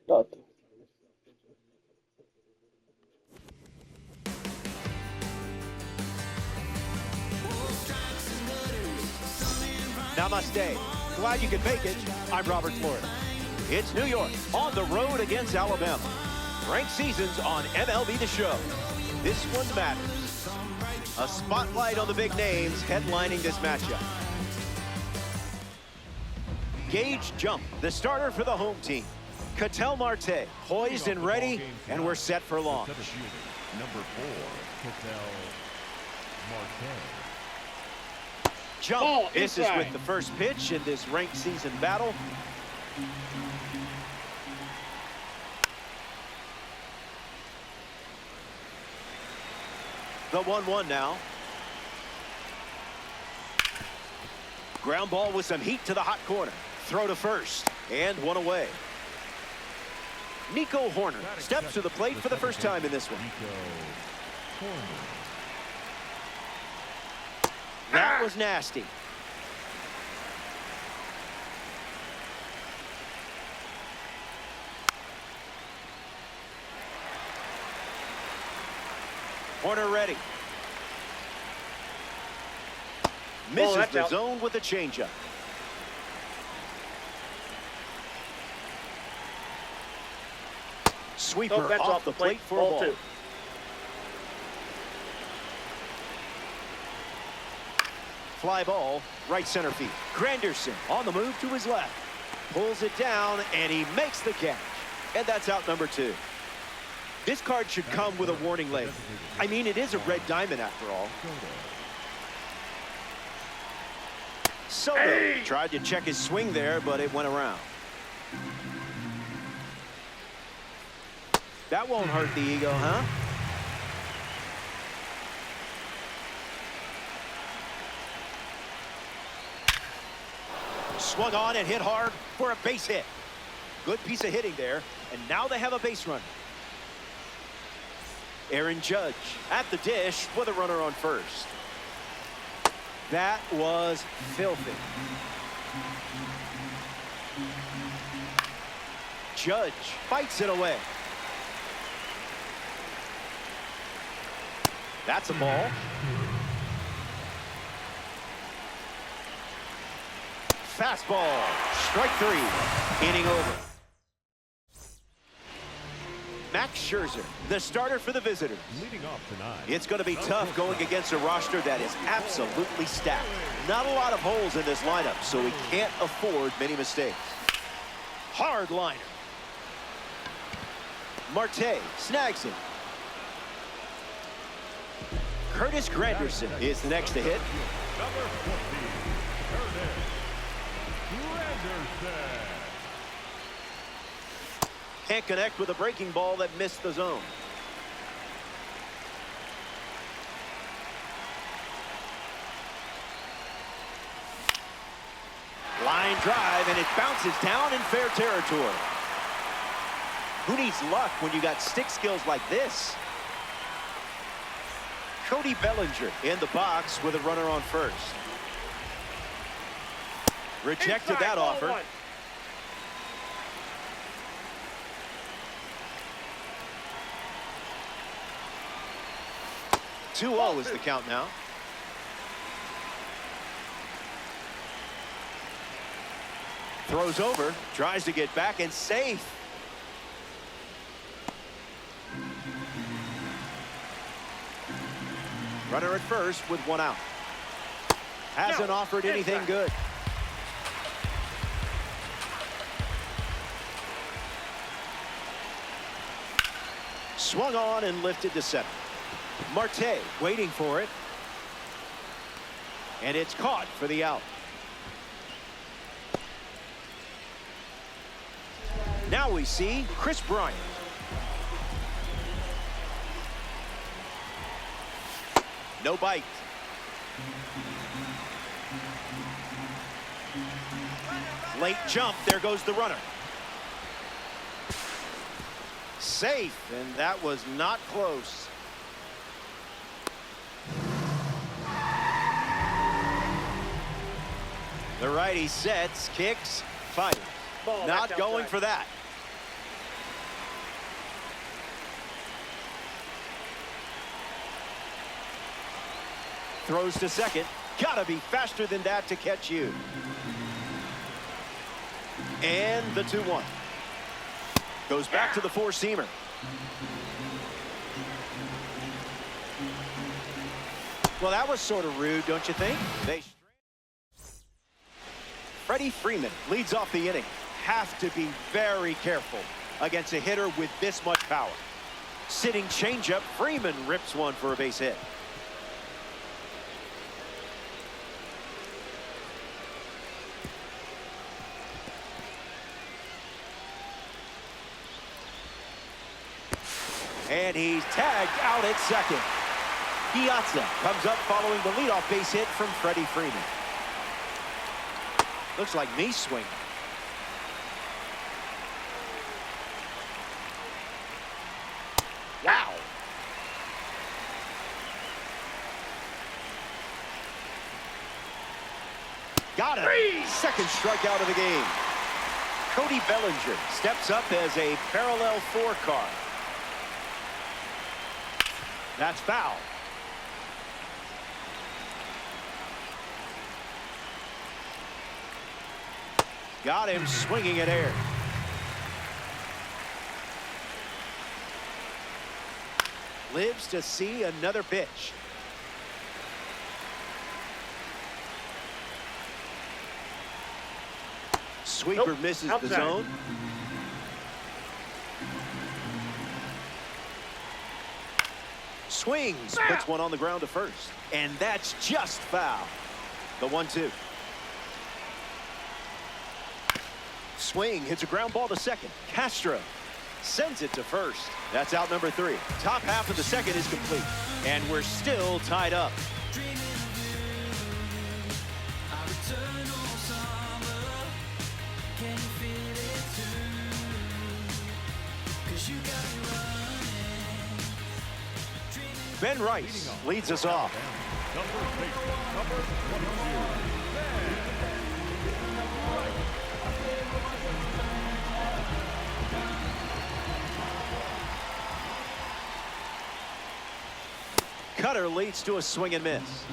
portato. Namaste. Glad you could make it. I'm Robert Flores. It's New York on the road against Alabama. Ranked seasons on MLB The Show. This one matters. A spotlight on the big names headlining this matchup. Gage Jump, the starter for the home team. Ketel Marte, poised and ready, and we're set for launch. Number 4, Ketel Marte. Jump misses with the first pitch in this ranked season battle. The 1-1 now. Ground ball with some heat to the hot corner. Throw to first, and one away. Nico Horner steps to the plate for the first time in this one. That was nasty. Horner ready. Misses the zone with a changeup. Sweeper off the plate for a ball. Fly ball, right center field. Granderson on the move to his left. Pulls it down, and he makes the catch. And that's out number 2. This card should come with a warning label. I mean, it is a red diamond after all. Soto tried to check his swing there, but it went around. That won't hurt the ego, huh? Swung on and hit hard for a base hit. Good piece of hitting there, and now they have a base runner. Aaron Judge at the dish with a runner on first. That was filthy. Judge fights it away. That's a ball. Fastball. Strike 3. Inning over. Max Scherzer, the starter for the visitors. Leading off tonight. It's going to be tough going against a roster that is absolutely stacked. Not a lot of holes in this lineup, so he can't afford many mistakes. Hard liner. Marte snags it. Curtis Granderson is the next to hit. Number 14, Curtis Granderson. Can't connect with a breaking ball that missed the zone. Line drive, and it bounces down in fair territory. Who needs luck when you got stick skills like this? Cody Bellinger in the box with a runner on first. Rejected that offer. 2-0 is the count now. Throws over, tries to get back, and safe. Runner at first with one out. Hasn't offered anything good. Swung on and lifted to center. Marte waiting for it. And it's caught for the out. Now we see Chris Bryant. No bite. Late jump. There goes the runner. Safe, and that was not close. The righty sets, kicks, fires. Not going for that. Throws to second. Gotta be faster than that to catch you. And the 2-1. Goes back to the four-seamer. Well, that was sort of rude, don't you think? Freddie Freeman leads off the inning. Have to be very careful against a hitter with this much power. Sitting changeup, Freeman rips one for a base hit. And he's tagged out at second. Piazza comes up following the leadoff base hit from Freddie Freeman. Looks like me swinging. Wow. Got it. Second strikeout of the game. Cody Bellinger steps up as a parallel 4 card. That's foul. Got him swinging at air. Lives to see another pitch. Sweeper misses the zone. Swings, puts one on the ground to first. And that's just foul. The 1-2. Swing, hits a ground ball to second. Castro sends it to first. That's out number 3. Top half of the second is complete. And we're still tied up. Ben Rice leads us off. Number 22. Cutter leads to a swing and miss.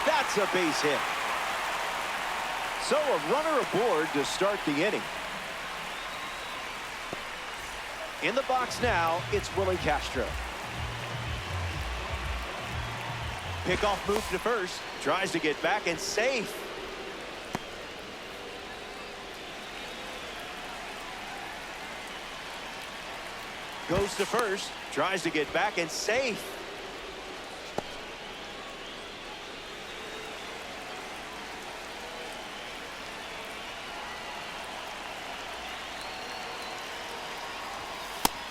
That's a base hit. So a runner aboard to start the inning. In the box now, it's Willie Castro. Pickoff move to first. Tries to get back and safe. Goes to first. Tries to get back and safe.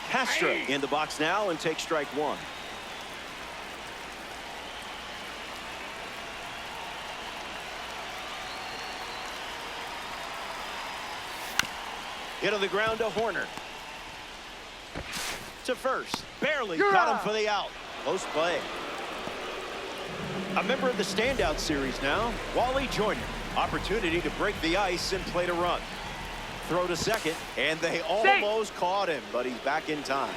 Castro in the box now and takes strike 1. Hit on the ground to Horner. To first. Barely got him for the out. Close play. A member of the standout series now, Wally Joyner. Opportunity to break the ice and play to run. Throw to second, and they almost caught him, but he's back in time.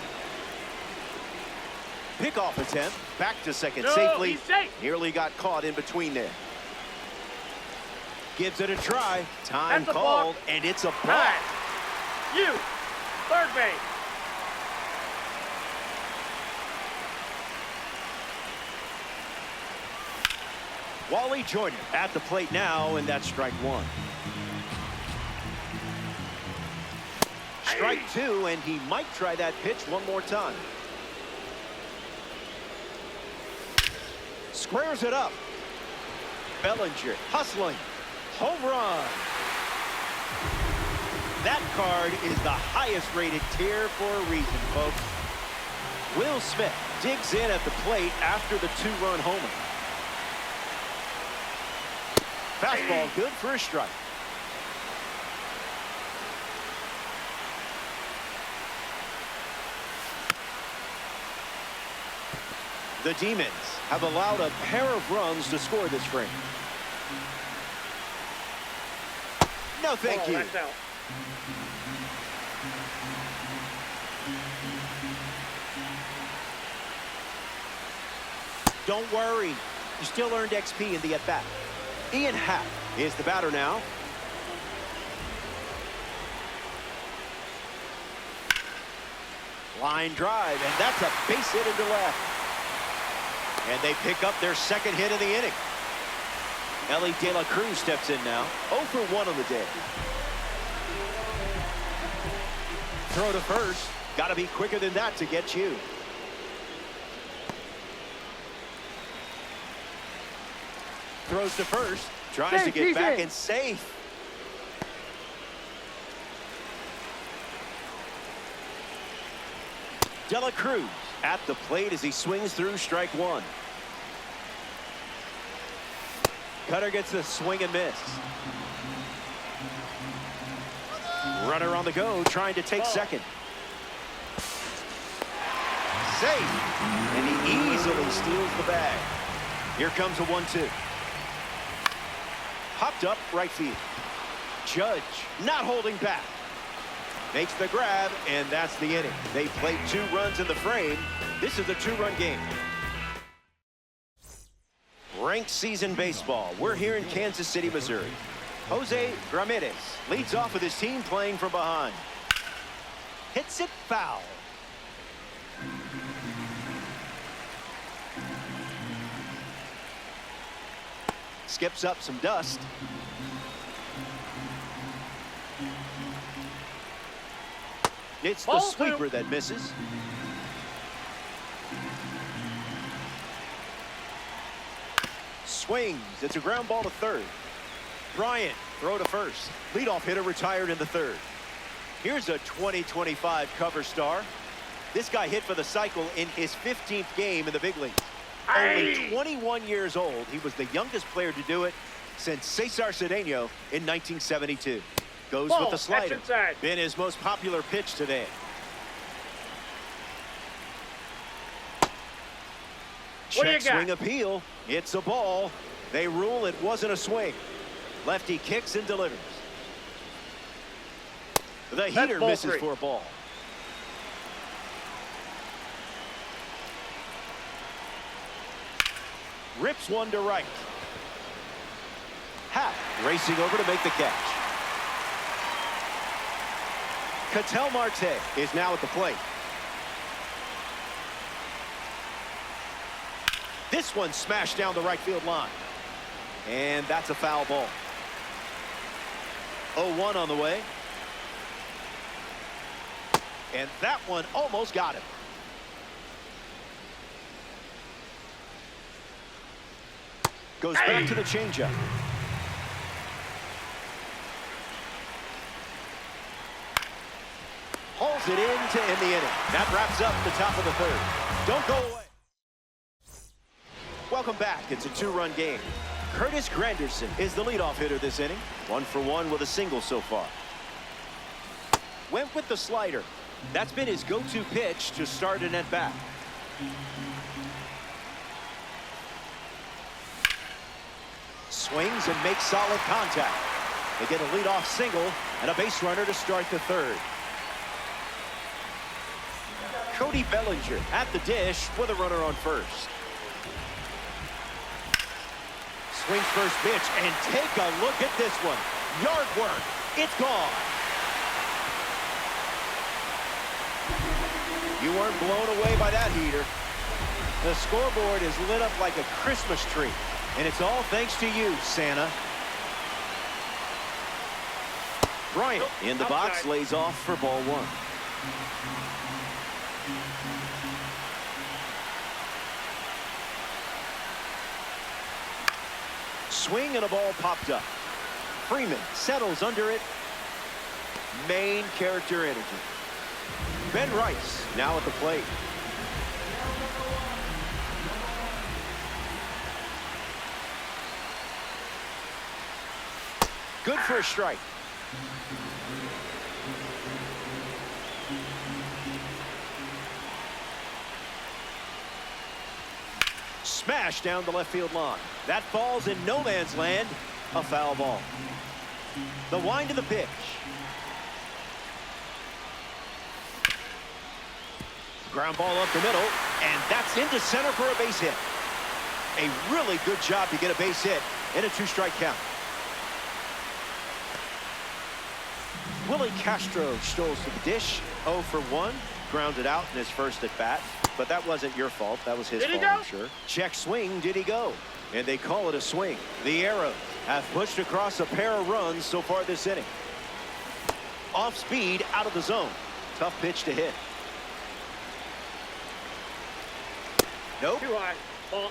Pickoff attempt, back to second safely. Nearly got caught in between there. Gives it a try. Time called, and it's a block. You, third base. Wally Joyner at the plate now, and that's strike 1. Strike 2, and he might try that pitch one more time. Squares it up. Bellinger hustling. Home run. That card is the highest rated tier for a reason, folks. Will Smith digs in at the plate after the 2-run homer. Fastball good for a strike. The Demons have allowed a pair of runs to score this frame. No, thank you. Don't worry. You still earned XP in the at-bat. Ian Happ is the batter now. Line drive, and that's a base hit into left. And they pick up their second hit of the inning. Ellie De La Cruz steps in now. 0 for 1 on the day. Throw to first. Got to be quicker than that to get you. Throws to first. Tries to get back and safe. De La Cruz at the plate as he swings through strike one. Cutter gets the swing and miss. Runner on the go, trying to take second. Safe. And he easily steals the bag. Here comes a 1-2. Popped up right field. Judge not holding back. Makes the grab, and that's the inning. They played 2 runs in the frame. This is a 2-run game. Ranked season baseball. We're here in Kansas City, Missouri. Jose Ramirez leads off with his team playing from behind. Hits it foul. Skips up some dust. It's the sweeper that misses. Swings. It's a ground ball to third. Bryant, throw to first. Leadoff hitter retired in the third. Here's a 2025 cover star. This guy hit for the cycle in his 15th game in the big leagues. Only 21 years old. He was the youngest player to do it since Cesar Cedeno in 1972. Goes with the slider. Been his most popular pitch today. Check swing appeal. It's a ball. They rule it wasn't a swing. Lefty kicks and delivers. The heater misses for a ball. Rips one to right. Happ racing over to make the catch. Ketel Marte is now at the plate. This one smashed down the right field line. And that's a foul ball. 0-1 on the way. And that one almost got him. Goes back to the changeup. Hauls it in to end the inning. That wraps up the top of the third. Don't go away. Welcome back. It's a 2-run game. Curtis Granderson is the leadoff hitter this inning. 1 for 1 with a single so far. Went with the slider. That's been his go-to pitch to start an at-bat. Swings and makes solid contact. They get a leadoff single and a base runner to start the third. Cody Bellinger at the dish with a runner on first. Swings first pitch, and take a look at this one. Yard work. It's gone. You weren't blown away by that heater. The scoreboard is lit up like a Christmas tree, and it's all thanks to you, Santa. Bryant in the box lays off for ball 1. Swing and a ball popped up. Freeman settles under it. Main character energy. Ben Rice now at the plate. Good for a strike. Smash down the left field line. That falls in no man's land. A foul ball. The wind of the pitch. Ground ball up the middle, and that's into center for a base hit. A really good job to get a base hit in a 2-strike count. Willie Castro strolls to the dish. 0 for 1. Grounded out in his first at bat. But that wasn't your fault. That was his fault, I'm sure. Check swing. Did he go? And they call it a swing. The Arrows have pushed across a pair of runs so far this inning. Off speed, out of the zone. Tough pitch to hit. Nope. Too high. Ball.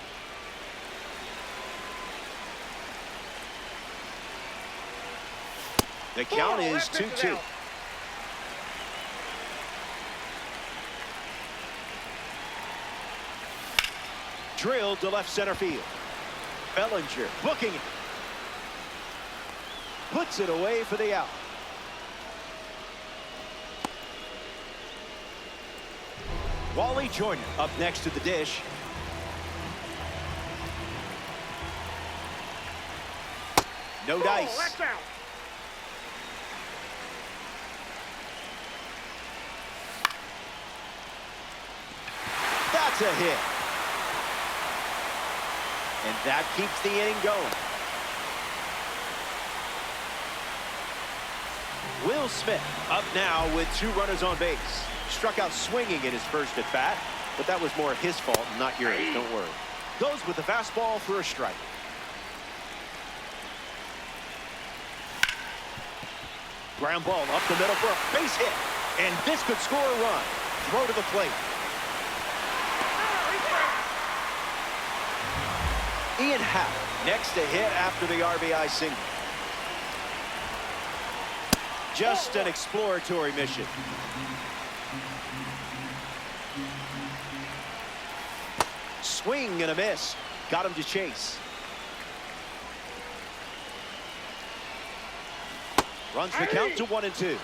The count is 2-2. Drilled to left center field. Bellinger booking it. Puts it away for the out. Wally Joyner up next to the dish. No dice. That's out. That's a hit. And that keeps the inning going. Will Smith up now with 2 runners on base. Struck out swinging in his first at bat, but that was more his fault, not yours. Don't worry. Goes with the fastball for a strike. Ground ball up the middle for a base hit. And this could score a run. Throw to the plate. Ian Happ next to hit after the RBI single. Just an exploratory mission. Swing and a miss. Got him to chase. Runs the count to 1-2.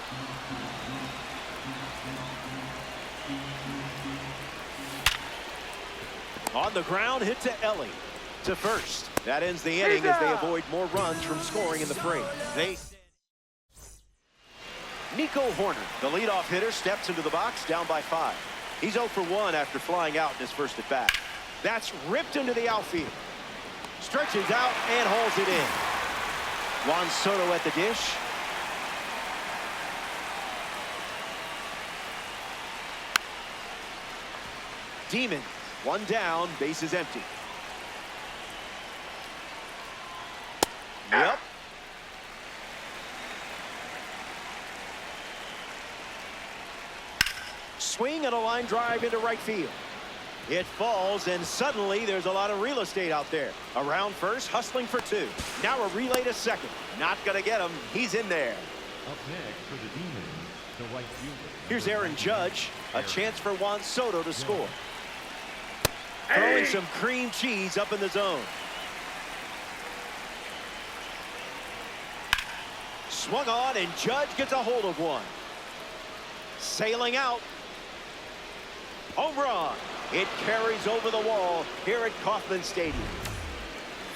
On the ground, hit to Ellie. To first. That ends the inning as they avoid more runs from scoring in the frame. Nico Horner, the leadoff hitter, steps into the box down by 5. He's 0 for 1 after flying out in his first at bat. That's ripped into the outfield. Stretches out and hauls it in. Juan Soto at the dish. Demon, 1 down, base is empty. Yep. Swing and a line drive into right field. It falls, and suddenly there's a lot of real estate out there. Around first, hustling for 2. Now a relay to second. Not going to get him. He's in there. Up next for the Demons, the right fielder. Here's Aaron Judge. A chance for Juan Soto to score. Throwing some cream cheese up in the zone. Swung on, and Judge gets a hold of one. Sailing out. Home run. It carries over the wall here at Kauffman Stadium.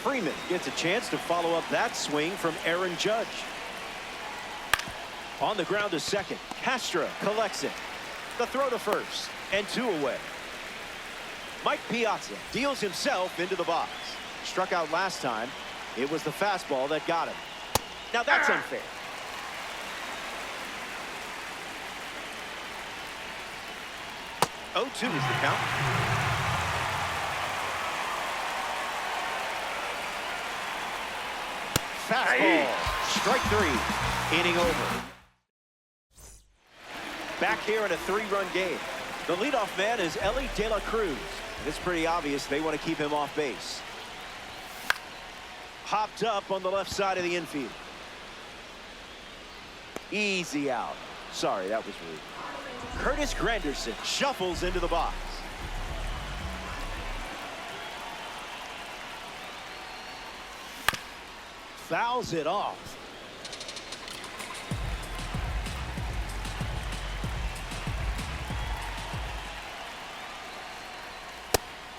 Freeman gets a chance to follow up that swing from Aaron Judge. On the ground to second. Castro collects it. The throw to first, and 2 away. Mike Piazza deals himself into the box. Struck out last time. It was the fastball that got him. Now that's unfair. Oh, 2 is the count. Fastball. Strike 3. Inning over. Back here in a 3-run game. The leadoff man is Ellie De La Cruz. It's pretty obvious they want to keep him off base. Hopped up on the left side of the infield. Easy out. Sorry, that was rude. Curtis Granderson shuffles into the box. Fouls it off.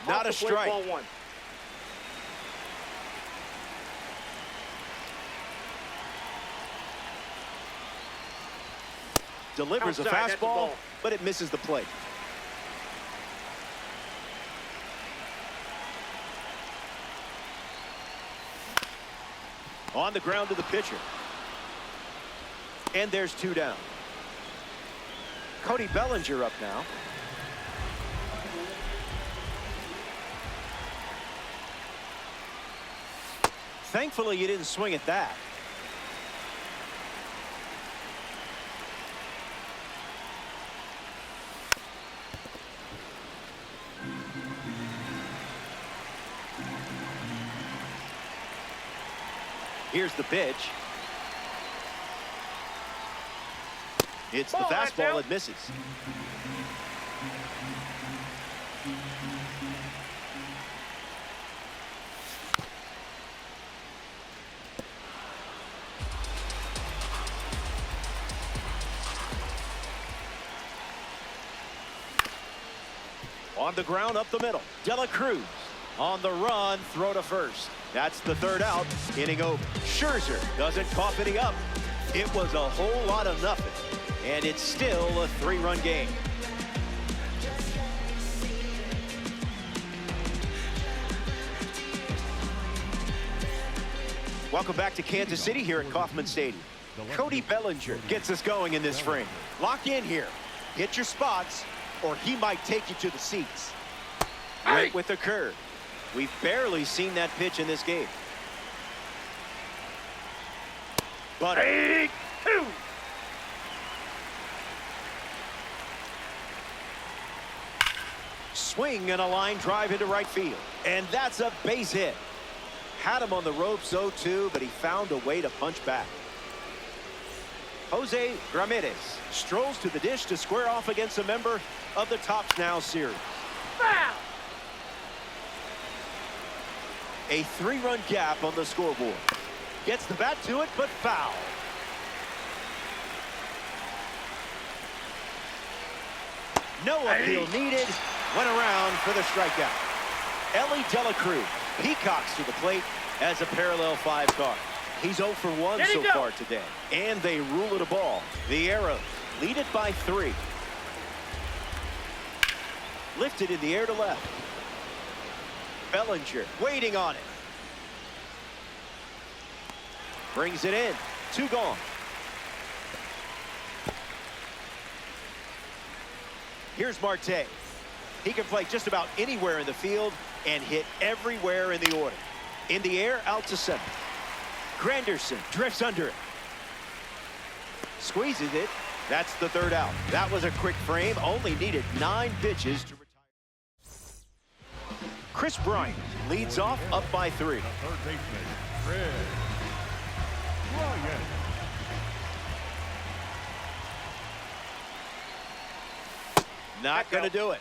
Not a strike. Ball 1. Delivers a Outside, that's the fastball, ball. but it misses the plate. On the ground to the pitcher. And there's 2 down. Cody Bellinger up now. Thankfully, you didn't swing at that. Here's the pitch. It's the fastball that misses. On the ground up the middle. Dela Cruz on the run, throw to first. That's the 3rd out, inning over. Scherzer doesn't cough any up. It was a whole lot of nothing, and it's still a 3-run game. Welcome back to Kansas City here at Kauffman Stadium. Cody Bellinger gets us going in this frame. Lock in here. Hit your spots, or he might take you to the seats. Right with the curve. We've barely seen that pitch in this game. But Big 2. swing and a line drive into right field. And that's a base hit. Had him on the ropes 0-2, but he found a way to punch back. Jose Ramirez strolls to the dish to square off against a member of the Tops Now series. Foul. A 3-run gap on the scoreboard. Gets the bat to it, but foul. No appeal needed. Went around for the strikeout. Ellie Dela Cruz peacocks to the plate as a parallel 5 card. He's 0 for 1 so far today. And they rule it a ball. The Arrows lead it by 3. Lifted in the air to left. Bellinger waiting on it. Brings it in. 2 gone. Here's Marte. He can play just about anywhere in the field and hit everywhere in the order. In the air, out to center. Granderson drifts under it. Squeezes it. That's the 3rd out. That was a quick frame. Only needed 9 pitches to retire. Chris Bryant leads off up by 3. The 3rd baseman, Chris Bryant. Not going to do it.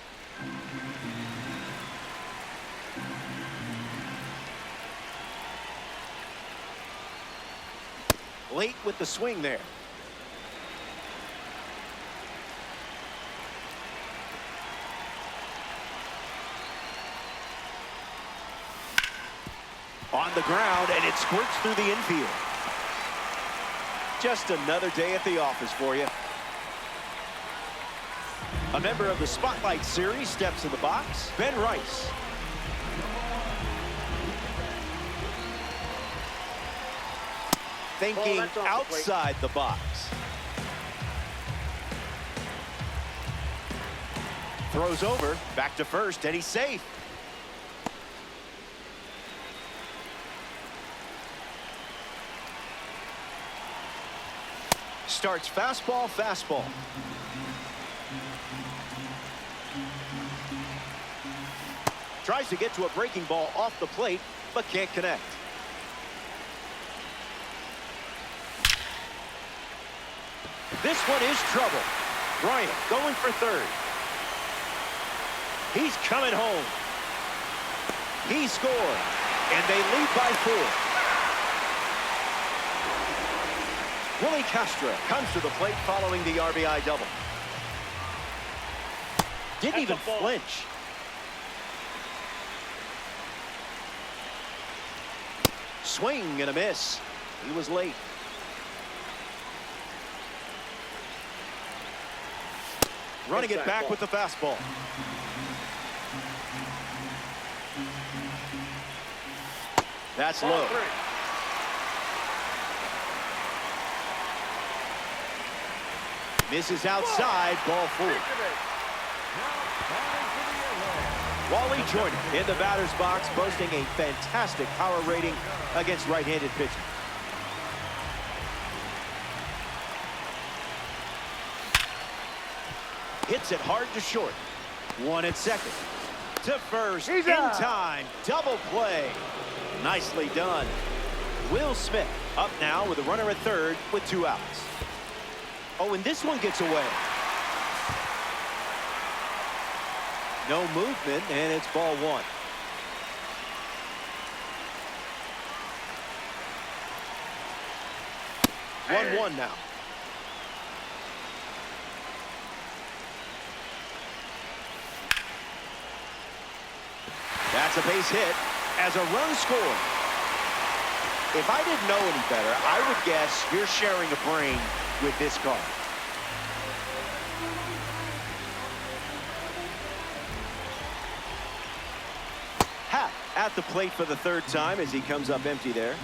Late with the swing there. On the ground, and it squirts through the infield. Just another day at the office for you. A member of the Spotlight Series steps in the box, Ben Rice. Thinking outside the box. Throws over, back to first, and he's safe. Starts fastball, fastball. Tries to get to a breaking ball off the plate, but can't connect. This one is trouble. Bryant going for 3rd. He's coming home. He scored, and they lead by 4. Willie Castro comes to the plate following the RBI double. Didn't even flinch. Swing and a miss. He was late. Running it back with the fastball. That's low. Misses outside, ball four. Wally Joyner in the batter's box, boasting a fantastic power rating against right-handed pitching. Hits it hard to short. One at second. To first in time. Double play. Nicely done. Will Smith up now with a runner at third with 2 outs. Oh, and this one gets away. No movement, and it's ball 1. Hey. 1-1 now. That's a base hit as a run scored. If I didn't know any better, I would guess you're sharing a brain with this card. Happ at the plate for the 3rd time as he comes up empty there.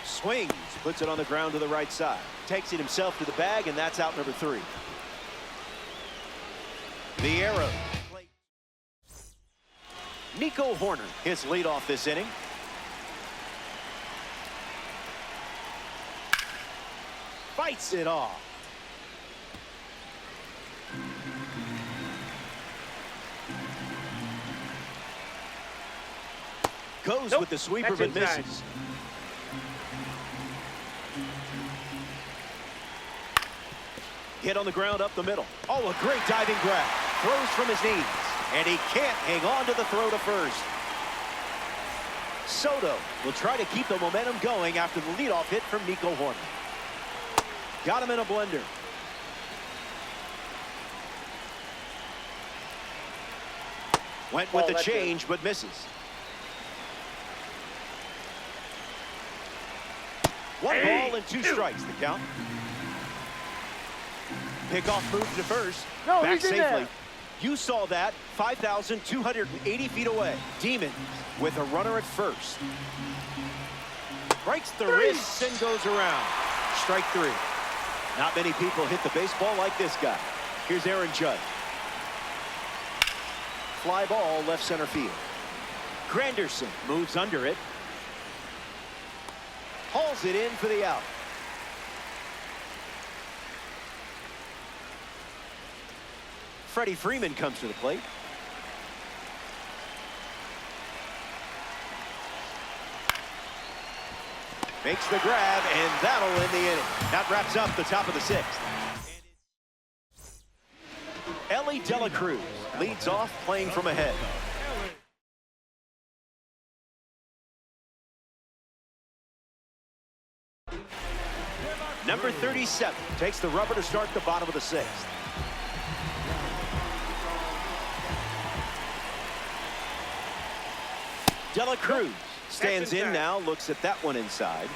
Swings, puts it on the ground to the right side. Takes it himself to the bag, and that's out number 3. The arrow. Nico Horner, his leadoff this inning. Fights it off. Goes with the sweeper, but misses. Hit on the ground up the middle. Oh, a great diving grab. Throws from his knees. And he can't hang on to the throw to first. Soto will try to keep the momentum going after the leadoff hit from Nico Horner. Got him in a blender. Went with the change, but misses. 1 ball and 2 strikes, the count. Pickoff move to first. No, back he's in safely. there. You saw that 5,280 feet away. Demons with a runner at first. Breaks the wrists and goes around. Strike 3. Not many people hit the baseball like this guy. Here's Aaron Judge. Fly ball left center field. Granderson moves under it. Hauls it in for the out. Freddie Freeman comes to the plate. Makes the grab, and that'll end the inning. That wraps up the top of the 6th. Ellie De La Cruz leads off, playing from ahead. Number 37 takes the rubber to start the bottom of the 6th. De La Cruz stands in now, looks at that one inside.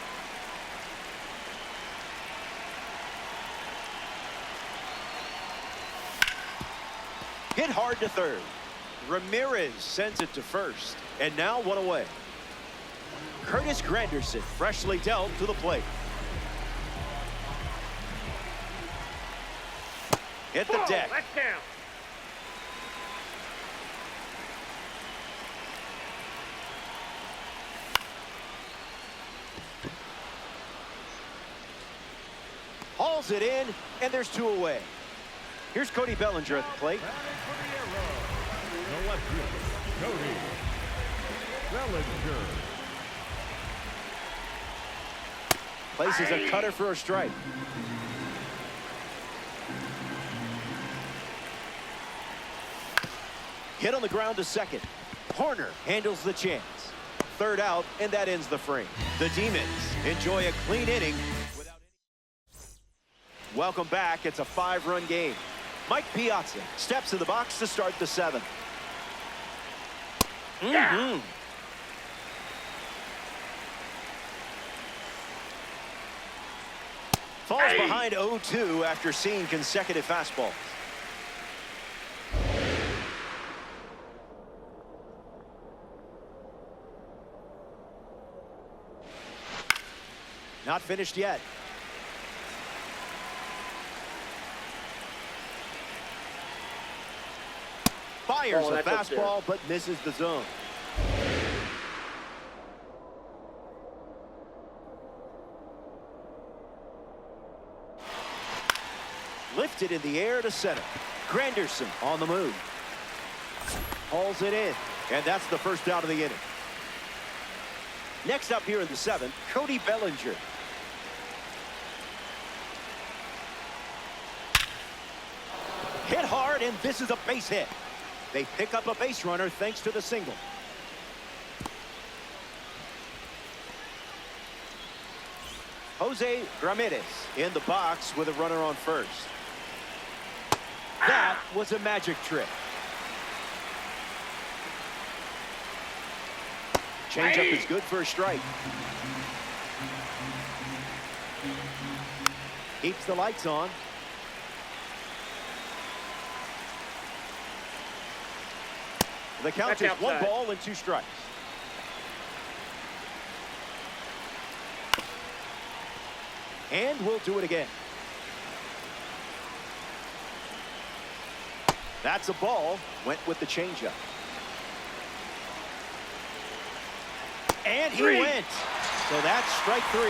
Hit hard to third. Ramirez sends it to first, and now 1 away. Curtis Granderson freshly dealt to the plate. Hit the deck. That's down. Hauls it in, and there's 2 away. Here's Cody Bellinger at the plate. The left fielder, Cody Bellinger. Places a cutter for a strike. Hit on the ground to second. Horner handles the chance. 3rd out, and that ends the frame. The Demons enjoy a clean inning. Welcome back. It's a 5-run game. Mike Piazza steps in the box to start the 7th. Falls behind 0-2 after seeing consecutive fastballs. Not finished yet. Fires Oh, a that's up there. fastball, but misses the zone. Lifted in the air to center. Granderson on the move. Hauls it in. And that's the first out of the inning. Next up here in the seventh, Cody Bellinger. Hit hard, and this is a base hit. They pick up a base runner thanks to the single. Jose Ramirez in the box with a runner on first. That was a magic trick. Changeup is good for a strike. Keeps the lights on. The count is 1 ball and 2 strikes. And we'll do it again. That's a ball. Went with the changeup. And he went. So that's strike 3.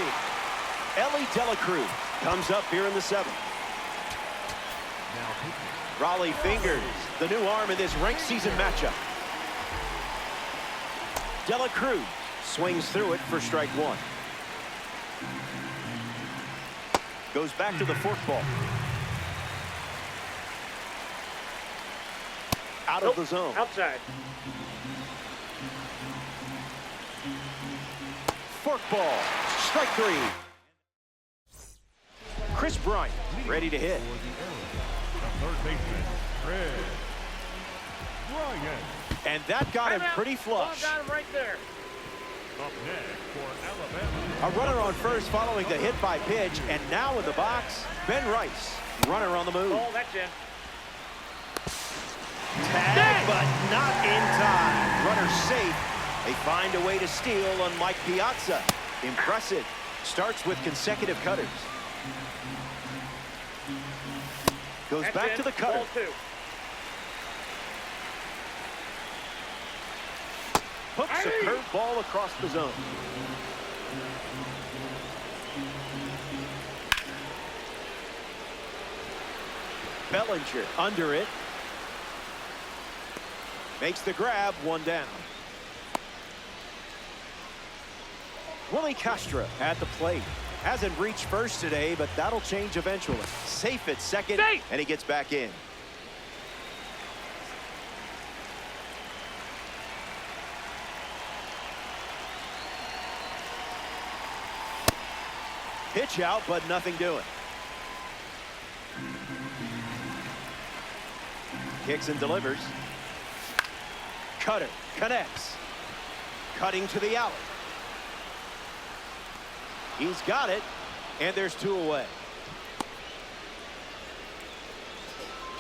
Ellie Dela Cruz comes up here in the 7th. Raleigh fingers the new arm in this ranked season matchup. Dela Cruz swings through it for strike 1. Goes back to the forkball. Out of the zone. Outside. Forkball. Strike 3. Chris Bryant ready to hit. The third baseman, Chris Bryant. And that got him pretty flush. Got him right there. Up next for Alabama. A runner on first following the hit by pitch. And now in the box, Ben Rice. Runner on the move. Oh, that's in. Tag, but not in time. Runner safe. They find a way to steal on Mike Piazza. Impressive. Starts with consecutive cutters. Goes That's back in. to the cutter. Ball 2. Hooks a curved ball across the zone. Bellinger under it. Makes the grab, 1 down. Willie Castro at the plate. Hasn't reached first today, but that'll change eventually. Safe at second, Safe. and he gets back in. Pitch out, but nothing doing. Kicks and delivers. Cutter connects. Cutting to the alley. He's got it, and there's 2 away.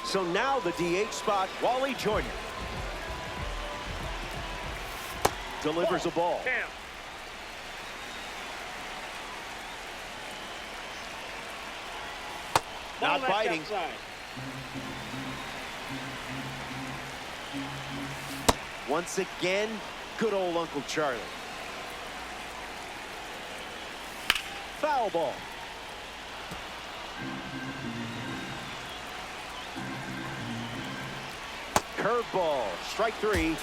So now the DH spot, Wally Joyner. Delivers a ball. Damn. Not biting. Outside. Once again, good old Uncle Charlie. Foul ball. Curveball, strike 3.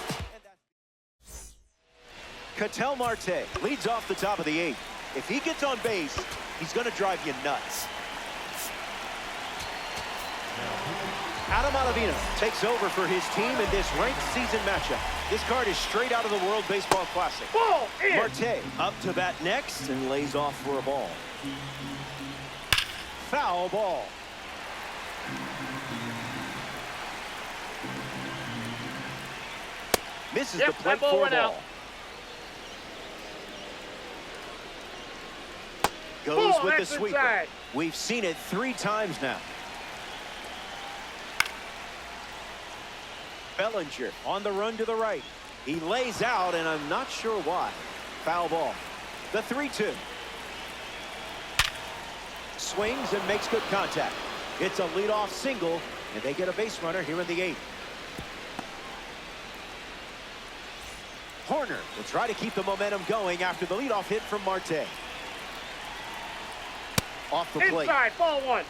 Ketel Marte leads off the top of the 8th. If he gets on base, he's going to drive you nuts. Adam Ottavino takes over for his team in this ranked season matchup. This card is straight out of the World Baseball Classic. Ball in. Marte up to bat next and lays off for a ball. Foul ball. Misses the plate that ball for a went out. ball. Goes Ball, with the that's sweeper. inside. We've seen it 3 times now. Bellinger on the run to the right. He lays out, and I'm not sure why. Foul ball. The 3-2. Swings and makes good contact. It's a leadoff single, and they get a base runner here in the 8th. Horner will try to keep the momentum going after the leadoff hit from Marte. Off the plate. Inside, ball one.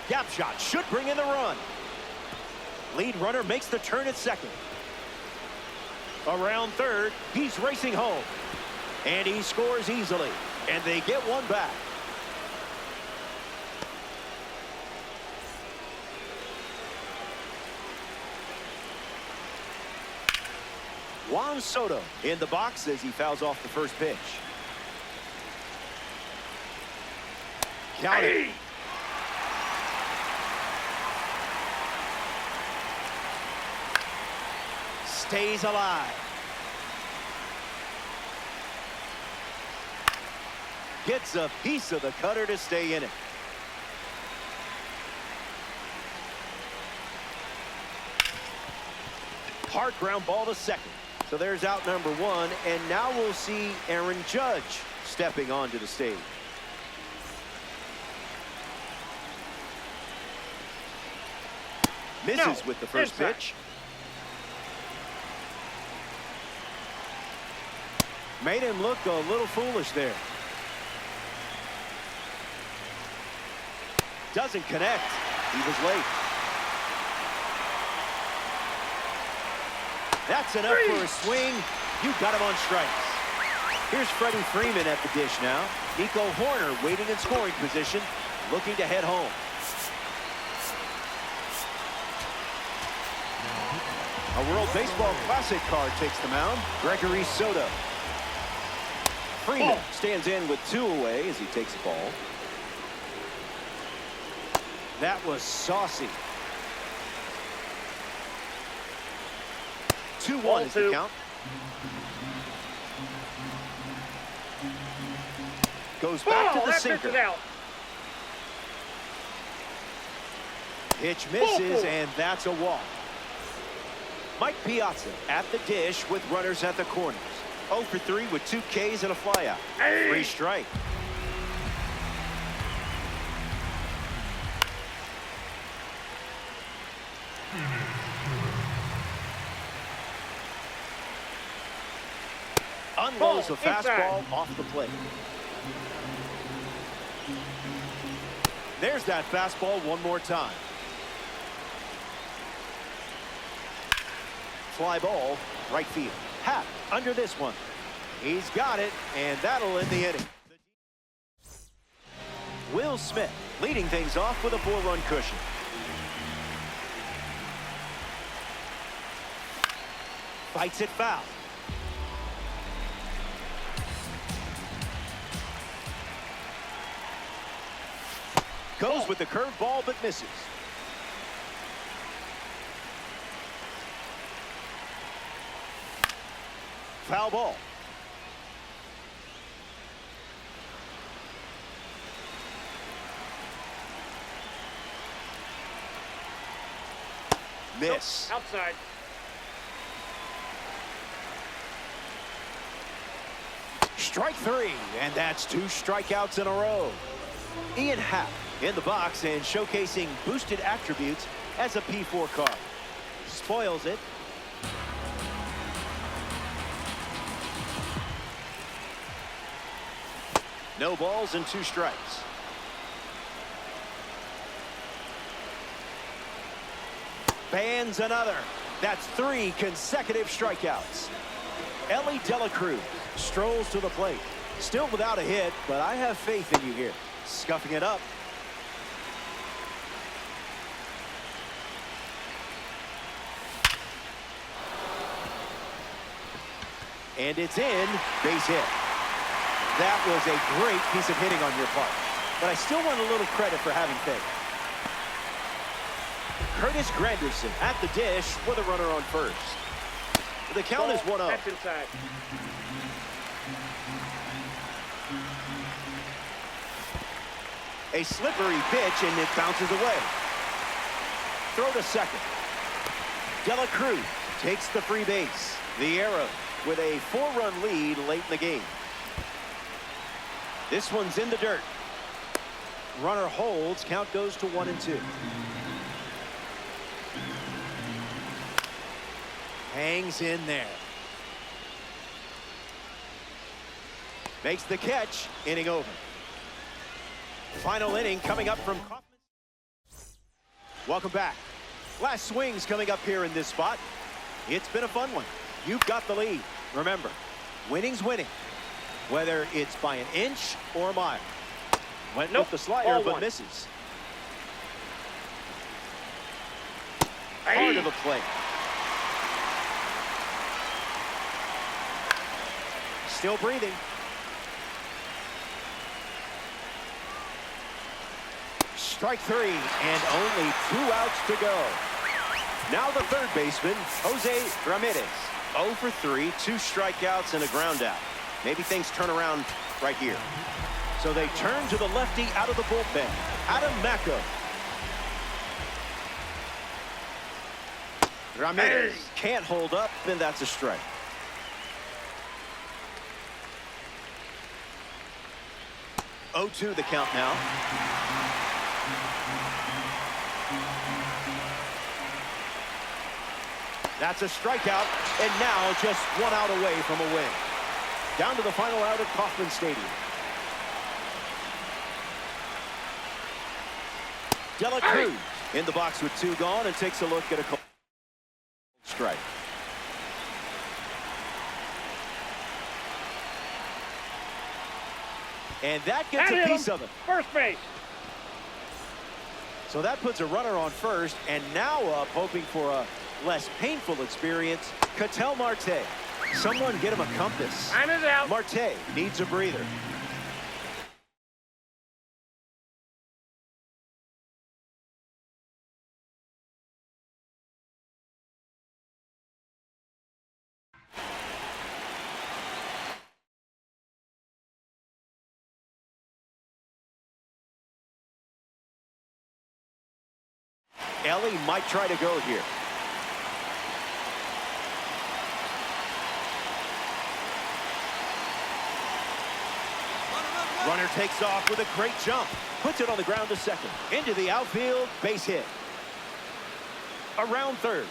Gap shot should bring in the run. Lead runner makes the turn at second. Around third, he's racing home. And he scores easily. And they get one back. Juan Soto in the box as he fouls off the first pitch. Counted. Stays alive. Gets a piece of the cutter to stay in it. Hard ground ball to second. So there's out number one, and now we'll see Aaron Judge stepping onto the stage. Misses with the first pitch. Made him look a little foolish there. Doesn't connect. He was late. That's enough for a swing. You got him on strikes. Here's Freddie Freeman at the dish now. Nico Horner waiting in scoring position, looking to head home. A World Baseball Classic card takes the mound. Gregory Soto. Freeman stands in with two away as he takes the ball. That was saucy. 2-1 is the count. Goes back to the sinker. Pitch misses, and that's a walk. Mike Piazza at the dish with runners at the corners. 0 for 3 with 2 Ks and a flyout. 3 strike. Unloads a fastball off the plate. There's that fastball one more time. Fly ball, right field. Happ under this one. He's got it, and that'll end the inning. Will Smith leading things off with a 4-run cushion. Fights it foul. Goes with the curveball, but misses. Foul ball. Miss. Outside. Strike 3, and that's 2 strikeouts in a row. Ian Happ in the box and showcasing boosted attributes as a P4 card. Spoils it. No balls and 2 strikes. Bands another. That's 3 consecutive strikeouts. Ellie Dela Cruz strolls to the plate. Still without a hit, but I have faith in you here. Scuffing it up. And it's in. Base hit. That was a great piece of hitting on your part. But I still want a little credit for having faith. Curtis Granderson at the dish with a runner on first. The count is 1-0. That's inside. A slippery pitch, and it bounces away. Throw to second. Dela Cruz takes the free base. The Arrows with a 4-run lead late in the game. This one's in the dirt. Runner holds. Count goes to 1-2. Hangs in there. Makes the catch. Inning over. Final inning coming up from Kaufman. Welcome back. Last swings coming up here in this spot. It's been a fun one. You've got the lead. Remember, winning's winning, whether it's by an inch or a mile. Went with the slider, but misses. Hard of a play. Still breathing. Strike three, and only 2 outs to go. Now the third baseman, Jose Ramirez. 0 for 3, 2 strikeouts and a ground out. Maybe things turn around right here. So they turn to the lefty out of the bullpen, Adam Macko. Ramirez can't hold up, and that's a strike. Oh, 0-2 the count now. That's a strikeout, and now just 1 out away from a win. Down to the final out at Kauffman Stadium. Dela Cruz in the box with 2 gone and takes a look at a strike. And that gets a piece of it. First base. So that puts a runner on first, and now up hoping for a less painful experience, Ketel Marte. Someone get him a compass. Time is out. Marte needs a breather. Ellie might try to go here. Runner takes off with a great jump. Puts it on the ground to second. Into the outfield, base hit. Around third.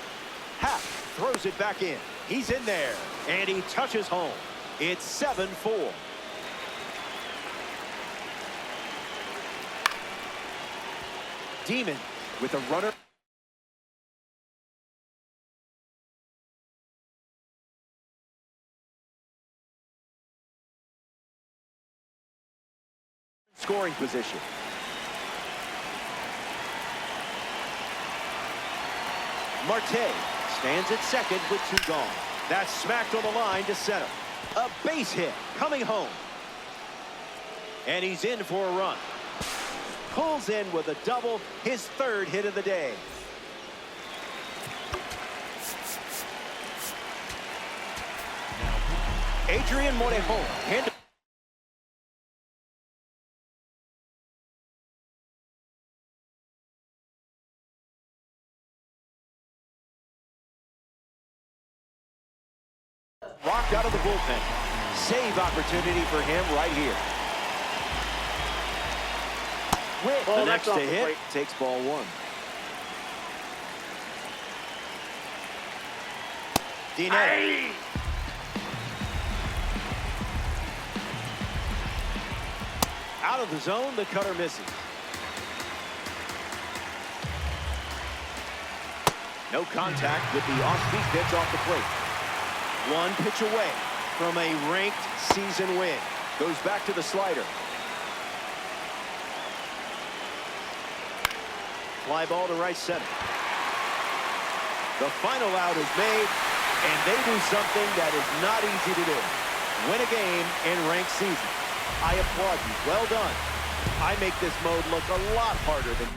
Happ throws it back in. He's in there, and he touches home. It's 7-4. Demon with a runner. Scoring position. Marte stands at second with 2 gone. That's smacked on the line to center. A base hit coming home. And he's in for a run. Pulls in with a double, his 3rd hit of the day. Adrian Morejon. Rocked out of the bullpen. Save opportunity for him right here. With the next to hit, takes ball 1. Dinetti. Out of the zone, the cutter misses. No contact with the off-speed pitch off the plate. 1 pitch away from a ranked season win. Goes back to the slider. Fly ball to right center. The final out is made, and they do something that is not easy to do. Win a game in ranked season. I applaud you. Well done. I make this mode look a lot harder than